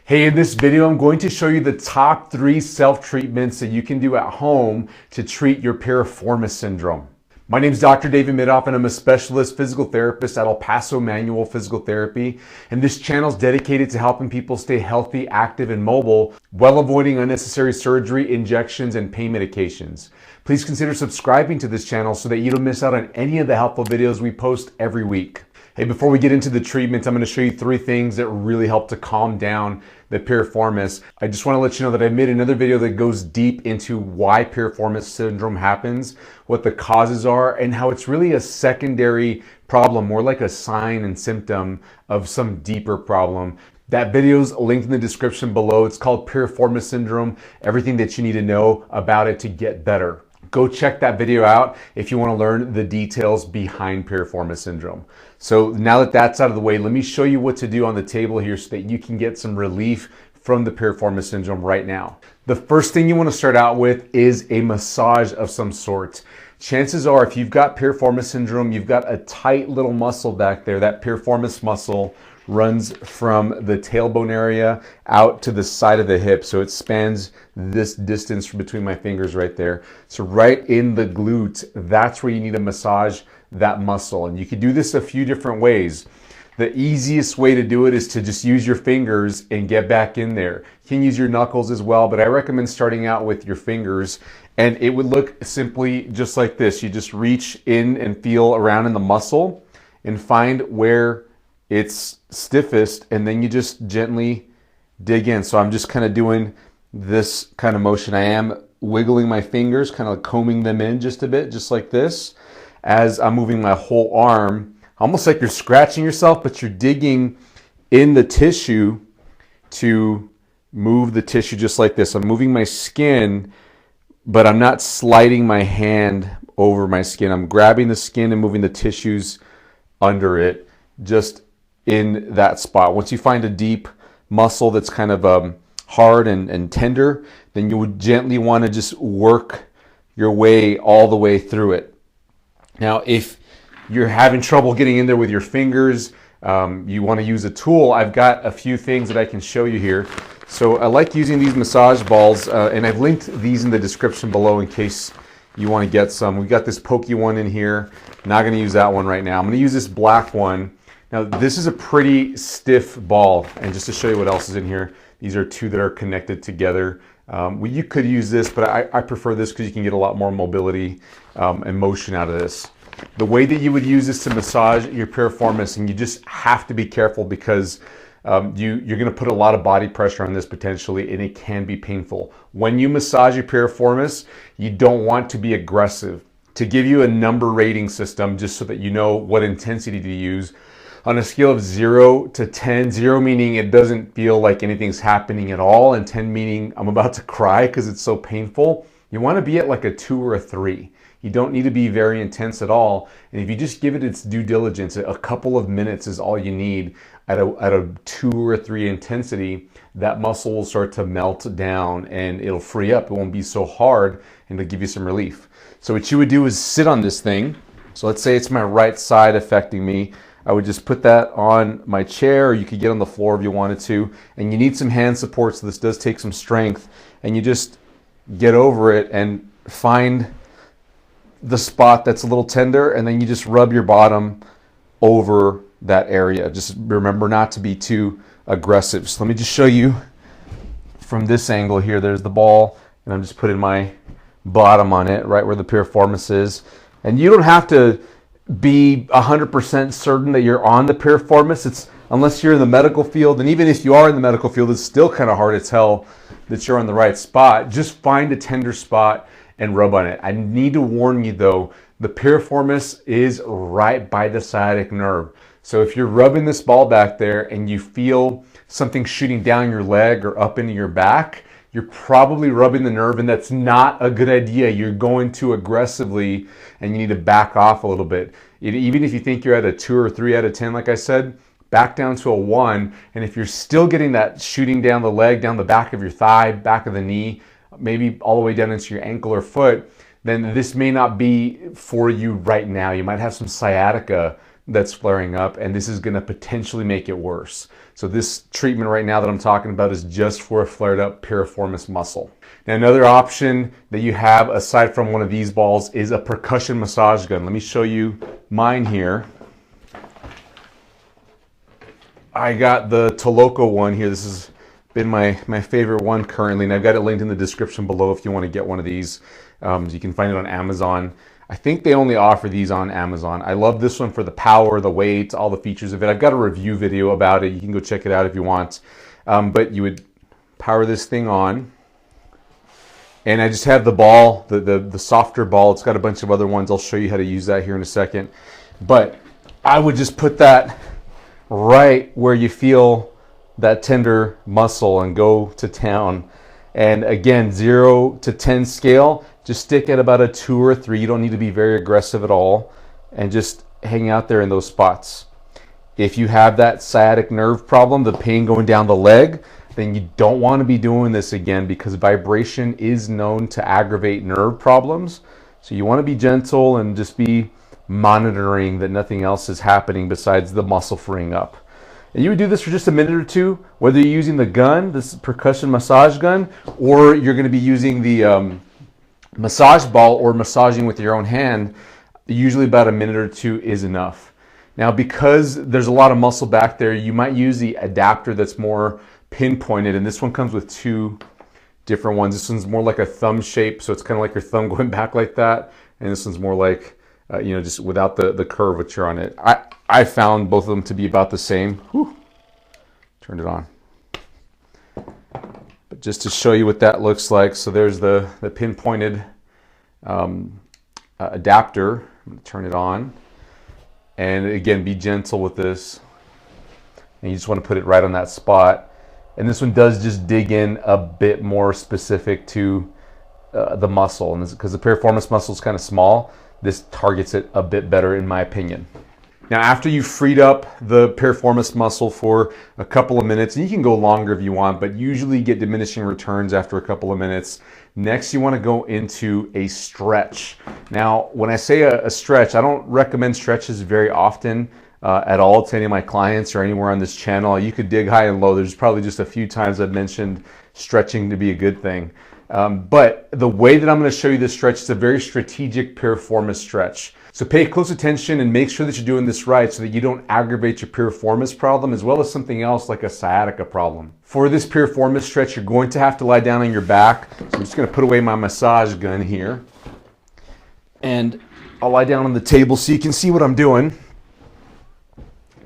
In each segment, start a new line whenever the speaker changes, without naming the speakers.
Hey, in this video, I'm going to show you the top 3 self-treatments that you can do at home to treat your piriformis syndrome. My name is Dr. David Midoff, and I'm a specialist physical therapist at Paso Manual Physical Therapy. And this channel is dedicated to helping people stay healthy, active, and mobile while avoiding unnecessary surgery, injections, and pain medications. Please consider subscribing to this channel so that you don't miss out on any of the helpful videos we post every week. Hey, before we get into the treatment, I'm going to show you 3 things that really help to calm down the piriformis. I just want to let you know that I made another video that goes deep into why piriformis syndrome happens, what the causes are, and how it's really a secondary problem, more like a sign and symptom of some deeper problem. That video is linked in the description below. It's called Piriformis Syndrome, everything that you need to know about it to get better. Go check that video out if you want to learn the details behind piriformis syndrome. So now that that's out of the way, let me show you what to do on the table here so that you can get some relief from the piriformis syndrome right now. The first thing you want to start out with is a massage of some sort. Chances are, if you've got piriformis syndrome, you've got a tight little muscle back there. That piriformis muscle runs from the tailbone area out to the side of the hip. So it spans this distance between my fingers right there. So right in the glute, that's where you need to massage that muscle. And you can do this a few different ways. The easiest way to do it is to just use your fingers and get back in there. You can use your knuckles as well, but I recommend starting out with your fingers. And it would look simply just like this. You just reach in and feel around in the muscle and find where it's stiffest, and then you just gently dig in. So I'm just kind of doing this kind of motion. I am wiggling my fingers, kind of combing them in just a bit, just like this, as I'm moving my whole arm, almost like you're scratching yourself, but you're digging in the tissue to move the tissue just like this. I'm moving my skin, but I'm not sliding my hand over my skin. I'm grabbing the skin and moving the tissues under it, just in that spot. Once you find a deep muscle that's kind of hard and tender, then you would gently want to just work your way all the way through it. Now, if you're having trouble getting in there with your fingers, you want to use a tool, I've got a few things that I can show you here. So I like using these massage balls, and I've linked these in the description below in case you want to get some. We've got this pokey one in here. Not going to use that one right now. I'm going to use this black one. Now, this is a pretty stiff ball, and just to show you what else is in here, these are 2 that are connected together. Well, you could use this, but I prefer this because you can get a lot more mobility and motion out of this. The way that you would use this to massage your piriformis, and you just have to be careful because you're going to put a lot of body pressure on this potentially, and it can be painful. When you massage your piriformis, you don't want to be aggressive. To give you a number rating system, just so that you know what intensity to use, on a scale of 0 to 10, 0 meaning it doesn't feel like anything's happening at all, and 10 meaning I'm about to cry because it's so painful, you want to be at like a 2 or a 3. You don't need to be very intense at all. And if you just give it its due diligence, a couple of minutes is all you need at a 2 or 3 intensity, that muscle will start to melt down and it'll free up. It won't be so hard, and it'll give you some relief. So what you would do is sit on this thing. So let's say it's my right side affecting me. I would just put that on my chair, or you could get on the floor if you wanted to. And you need some hand support, so this does take some strength. And you just get over it and find the spot that's a little tender, and then you just rub your bottom over that area. Just remember not to be too aggressive. So let me just show you from this angle here. There's the ball, and I'm just putting my bottom on it, right where the piriformis is. And you don't have to be 100% certain that you're on the piriformis. It's unless you're in the medical field, and even if you are in the medical field, it's still kind of hard to tell that you're on the right spot. Just find a tender spot and rub on it. I need to warn you though, the piriformis is right by the sciatic nerve. So if you're rubbing this ball back there and you feel something shooting down your leg or up into your back, you're probably rubbing the nerve, and that's not a good idea. You're going too aggressively, and you need to back off a little bit. Even if you think you're at a 2 or 3 out of 10, like I said, back down to a 1. And if you're still getting that shooting down the leg, down the back of your thigh, back of the knee, maybe all the way down into your ankle or foot, then this may not be for you right now. You might have some sciatica that's flaring up, and this is going to potentially make it worse. So this treatment right now that I'm talking about is just for a flared up piriformis muscle. Now, another option that you have aside from one of these balls is a percussion massage gun. Let me show you mine here. I got the Toloco one here. This has been my favorite one currently, and I've got it linked in the description below if you want to get one of these. You can find it on Amazon. I think they only offer these on Amazon. I love this one for the power, the weight, all the features of it. I've got a review video about it. You can go check it out if you want. But you would power this thing on. And I just have the ball, the softer ball. It's got a bunch of other ones. I'll show you how to use that here in a second. But I would just put that right where you feel that tender muscle and go to town. And again, 0 to 10 scale, just stick at about a 2 or a 3. You don't need to be very aggressive at all, and just hang out there in those spots. If you have that sciatic nerve problem, the pain going down the leg, then you don't want to be doing this again, because vibration is known to aggravate nerve problems. So you want to be gentle and just be monitoring that nothing else is happening besides the muscle freeing up. And you would do this for just a minute or two, whether you're using the gun, this percussion massage gun, or you're going to be using the massage ball or massaging with your own hand. Usually about a minute or two is enough. Now, because there's a lot of muscle back there, you might use the adapter that's more pinpointed, and this one comes with 2 different ones. This one's more like a thumb shape, so it's kind of like your thumb going back like that, and this one's more like just without the curvature on it. I found both of them to be about the same. Whew. Turned it on. But just to show you what that looks like, so there's the pinpointed adapter. I'm going to turn it on. And again, be gentle with this. And you just want to put it right on that spot. And this one does just dig in a bit more specific to the muscle. And because the piriformis muscle is kind of small, this targets it a bit better in my opinion. Now, after you've freed up the piriformis muscle for a couple of minutes, and you can go longer if you want, but usually get diminishing returns after a couple of minutes. Next, you want to go into a stretch. Now, when I say a stretch, I don't recommend stretches very often at all to any of my clients or anywhere on this channel. You could dig high and low. There's probably just a few times I've mentioned stretching to be a good thing. But the way that I'm going to show you this stretch is a very strategic piriformis stretch. So pay close attention and make sure that you're doing this right so that you don't aggravate your piriformis problem as well as something else like a sciatica problem. For this piriformis stretch, you're going to have to lie down on your back. So I'm just going to put away my massage gun here. And I'll lie down on the table so you can see what I'm doing.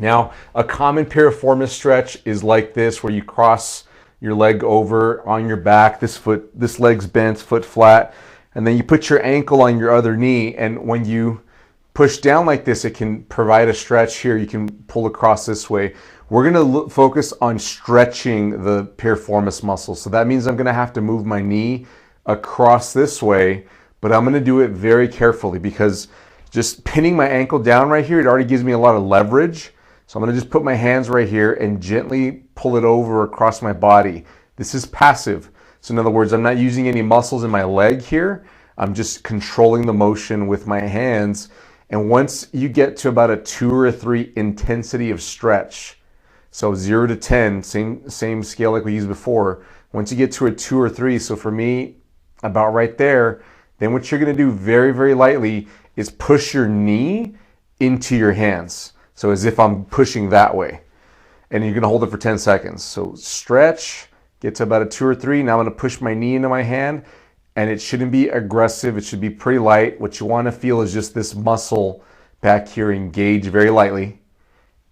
Now, a common piriformis stretch is like this, where you cross your leg over on your back, this leg's bent, foot flat, and then you put your ankle on your other knee, and when you push down like this, it can provide a stretch here. You can pull across this way. We're going to focus on stretching the piriformis muscle. So that means I'm going to have to move my knee across this way, but I'm going to do it very carefully, because just pinning my ankle down right here, it already gives me a lot of leverage. So I'm going to just put my hands right here and gently pull it over across my body. This is passive. So in other words, I'm not using any muscles in my leg here. I'm just controlling the motion with my hands. And once you get to about a 2 or a 3 intensity of stretch, so 0 to 10, same scale like we used before. Once you get to a 2 or 3, so for me, about right there, then what you're going to do very, very lightly is push your knee into your hands. So as if I'm pushing that way. And you're going to hold it for 10 seconds. So stretch, get to about a 2 or 3. Now I'm going to push my knee into my hand. And it shouldn't be aggressive. It should be pretty light. What you want to feel is just this muscle back here engage very lightly.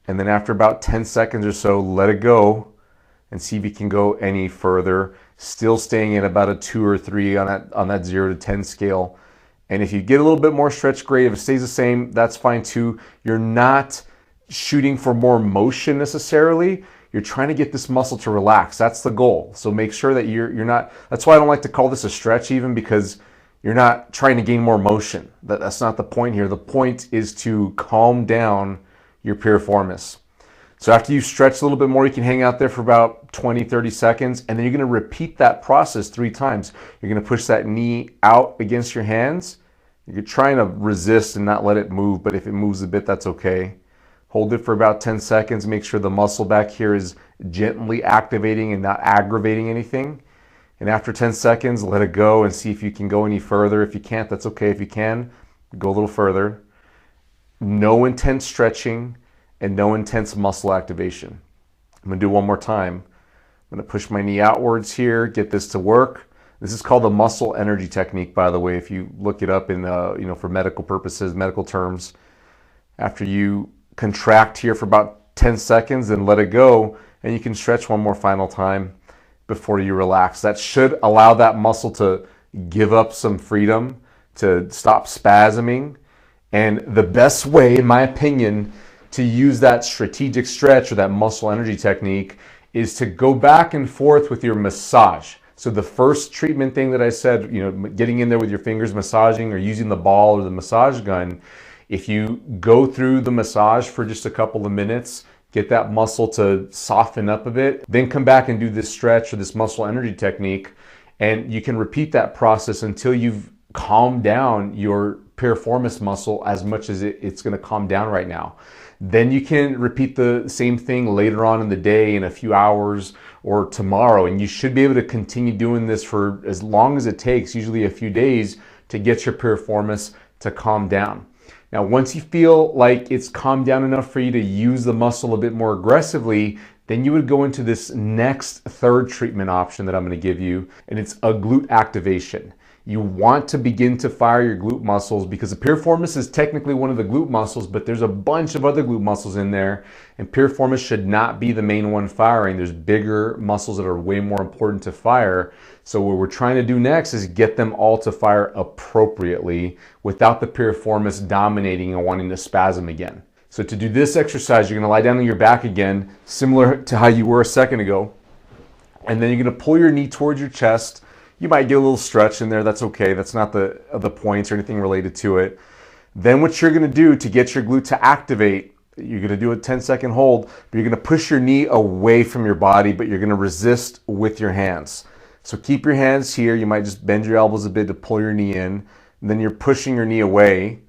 And then after about 10 seconds or so, let it go and see if you can go any further. Still staying at about a 2 or 3 on that 0 to 10 scale. And if you get a little bit more stretch, great. If it stays the same, that's fine too. You're not shooting for more motion necessarily. You're trying to get this muscle to relax. That's the goal. So make sure that you're not, that's why I don't like to call this a stretch even, because you're not trying to gain more motion. That's not the point here. The point is to calm down your piriformis. So after you've stretched a little bit more, you can hang out there for about 20, 30 seconds, and then you're going to repeat that process 3 times. You're going to push that knee out against your hands. You're trying to resist and not let it move, but if it moves a bit, that's okay. Hold it for about 10 seconds. Make sure the muscle back here is gently activating and not aggravating anything. And after 10 seconds, let it go and see if you can go any further. If you can't, that's okay. If you can, go a little further. No intense stretching and no intense muscle activation. I'm gonna do one more time. I'm gonna push my knee outwards here, get this to work. This is called the muscle energy technique, by the way, if you look it up in, for medical purposes, medical terms. After you contract here for about 10 seconds and let it go, and you can stretch one more final time before you relax. That should allow that muscle to give up some freedom, to stop spasming. And the best way, in my opinion, to use that strategic stretch or that muscle energy technique is to go back and forth with your massage. So the first treatment thing that I said, getting in there with your fingers, massaging, or using the ball or the massage gun, if you go through the massage for just a couple of minutes, get that muscle to soften up a bit, then come back and do this stretch or this muscle energy technique, and you can repeat that process until you've calmed down your piriformis muscle as much as it's going to calm down right now. Then you can repeat the same thing later on in the day, in a few hours, or tomorrow, and you should be able to continue doing this for as long as it takes, usually a few days, to get your piriformis to calm down. Now, once you feel like it's calmed down enough for you to use the muscle a bit more aggressively, then you would go into this next third treatment option that I'm going to give you, and it's a glute activation. You want to begin to fire your glute muscles because the piriformis is technically one of the glute muscles, but there's a bunch of other glute muscles in there, and piriformis should not be the main one firing. There's bigger muscles that are way more important to fire. So what we're trying to do next is get them all to fire appropriately without the piriformis dominating and wanting to spasm again. So to do this exercise, you're going to lie down on your back again, similar to how you were a second ago, and then you're going to pull your knee towards your chest. You might get a little stretch in there. That's okay. That's not the points or anything related to it. Then what you're going to do to get your glute to activate, you're going to do a 10-second hold, but you're going to push your knee away from your body, but you're going to resist with your hands. So keep your hands here. You might just bend your elbows a bit to pull your knee in. And then you're pushing your knee away.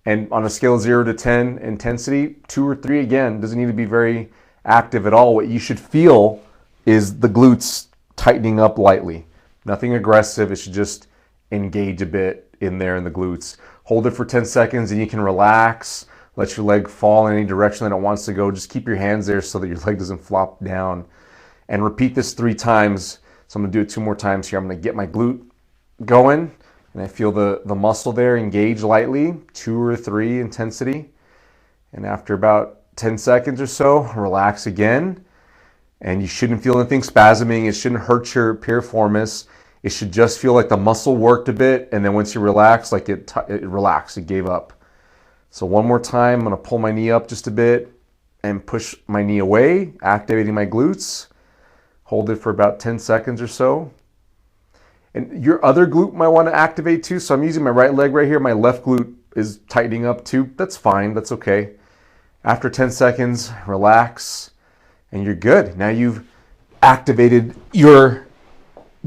And on a scale of 0 to 10 intensity, 2 or 3, again, doesn't need to be very active at all. What you should feel is the glutes tightening up lightly. Nothing aggressive. It should just engage a bit in there in the glutes. Hold it for 10 seconds and you can relax. Let your leg fall in any direction that it wants to go. Just keep your hands there so that your leg doesn't flop down. And repeat this 3 times. So I'm going to do it 2 more times here. I'm going to get my glute going. And I feel the muscle there engage lightly. 2 or 3 intensity. And after about 10 seconds or so, relax again. And you shouldn't feel anything spasming. It shouldn't hurt your piriformis. It should just feel like the muscle worked a bit. And then once you relax, like it relaxed, it gave up. So one more time, I'm going to pull my knee up just a bit and push my knee away, activating my glutes. Hold it for about 10 seconds or so. And your other glute might want to activate too. So I'm using my right leg right here. My left glute is tightening up too. That's fine. That's okay. After 10 seconds, relax. And you're good. Now you've activated your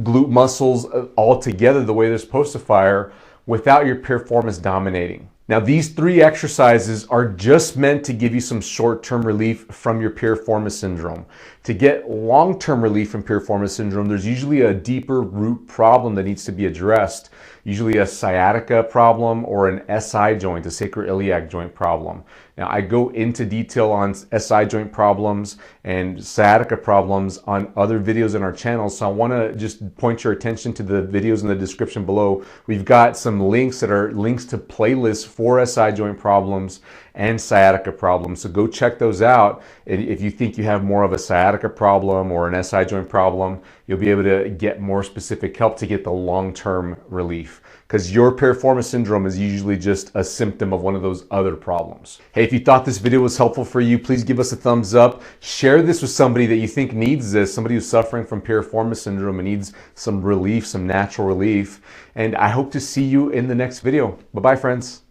glute muscles all together the way they're supposed to fire without your piriformis dominating. Now these 3 exercises are just meant to give you some short-term relief from your piriformis syndrome. To get long-term relief from piriformis syndrome, there's usually a deeper root problem that needs to be addressed, usually a sciatica problem or an SI joint, a sacroiliac joint problem. Now I go into detail on SI joint problems and sciatica problems on other videos in our channel, so I want to just point your attention to the videos in the description below. We've got some links that are links to playlists for SI joint problems and sciatica problems, so go check those out. If you think you have more of a sciatica problem or an SI joint problem, you'll be able to get more specific help to get the long-term relief, because your piriformis syndrome is usually just a symptom of one of those other problems. Hey, if you thought this video was helpful for you, please give us a thumbs up. Share this with somebody that you think needs this, somebody who's suffering from piriformis syndrome and needs some relief, some natural relief. And I hope to see you in the next video. Bye-bye, friends.